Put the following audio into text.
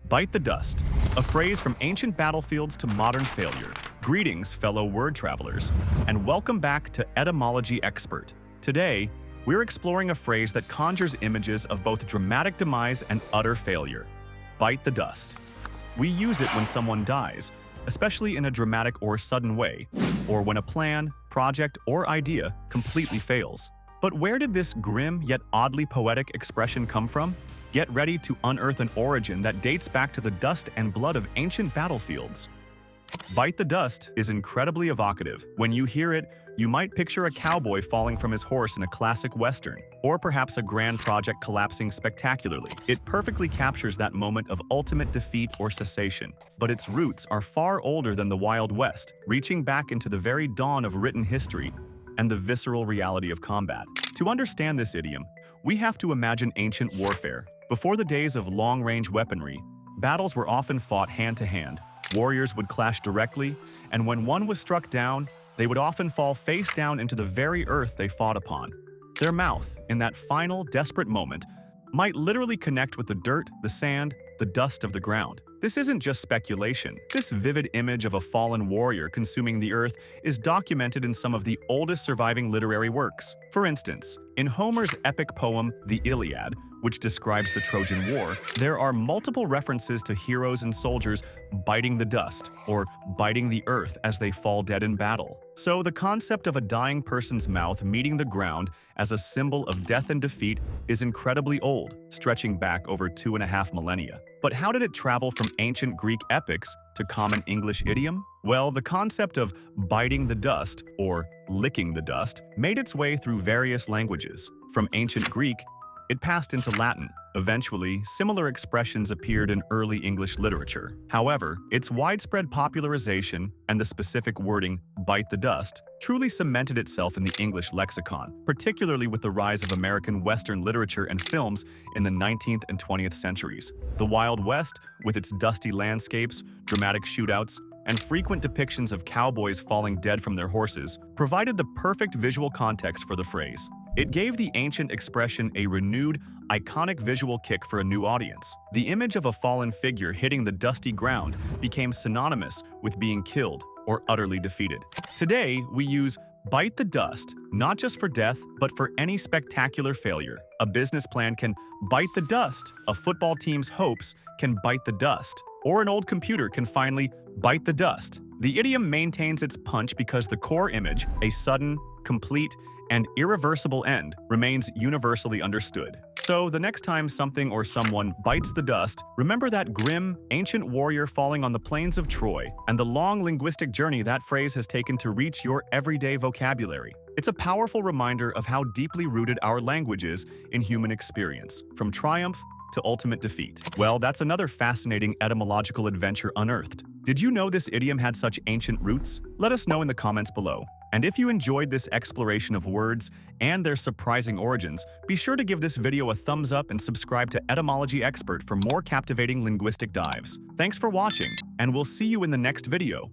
Bite the dust, a phrase from ancient battlefields to modern failure. Greetings, fellow word travelers, and welcome back to Etymology-Expert. Today, we're exploring a phrase that conjures images of both dramatic demise and utter failure. Bite the dust. We use it when someone dies, especially in a dramatic or sudden way, or when a plan, project, or idea completely fails. But where did this grim yet oddly poetic expression come from? Get ready to unearth an origin that dates back to the dust and blood of ancient battlefields. Bite the dust is incredibly evocative. When you hear it, you might picture a cowboy falling from his horse in a classic western, or perhaps a grand project collapsing spectacularly. It perfectly captures that moment of ultimate defeat or cessation. But its roots are far older than the Wild West, reaching back into the very dawn of written history and the visceral reality of combat. To understand this idiom, we have to imagine ancient warfare. Before the days of long-range weaponry, battles were often fought hand-to-hand. Warriors would clash directly, and when one was struck down, they would often fall face down into the very earth they fought upon. Their mouth, in that final, desperate moment, might literally connect with the dirt, the sand, the dust of the ground. This isn't just speculation. This vivid image of a fallen warrior consuming the earth is documented in some of the oldest surviving literary works. For instance, in Homer's epic poem, the Iliad, which describes the Trojan War, there are multiple references to heroes and soldiers biting the dust or biting the earth as they fall dead in battle. So the concept of a dying person's mouth meeting the ground as a symbol of death and defeat is incredibly old, stretching back over 2.5 millennia. But how did it travel from ancient Greek epics to common English idiom? Well, the concept of biting the dust, or licking the dust, made its way through various languages. From ancient Greek, it passed into Latin. Eventually, similar expressions appeared in early English literature. However, its widespread popularization and the specific wording, bite the dust, truly cemented itself in the English lexicon, particularly with the rise of American Western literature and films in the 19th and 20th centuries. The Wild West, with its dusty landscapes, dramatic shootouts, and frequent depictions of cowboys falling dead from their horses, provided the perfect visual context for the phrase. It gave the ancient expression a renewed, iconic visual kick for a new audience. The image of a fallen figure hitting the dusty ground became synonymous with being killed or utterly defeated. Today, we use bite the dust not just for death, but for any spectacular failure. A business plan can bite the dust, a football team's hopes can bite the dust, or an old computer can finally bite the dust. The idiom maintains its punch because the core image, a sudden, complete, and irreversible end, remains universally understood. So the next time something or someone bites the dust, remember that grim, ancient warrior falling on the plains of Troy and the long linguistic journey that phrase has taken to reach your everyday vocabulary. It's a powerful reminder of how deeply rooted our language is in human experience, from triumph to ultimate defeat. Well, that's another fascinating etymological adventure unearthed. Did you know this idiom had such ancient roots? Let us know in the comments below. And if you enjoyed this exploration of words and their surprising origins, be sure to give this video a thumbs up and subscribe to Etymology-Expert for more captivating linguistic dives. Thanks for watching, and we'll see you in the next video.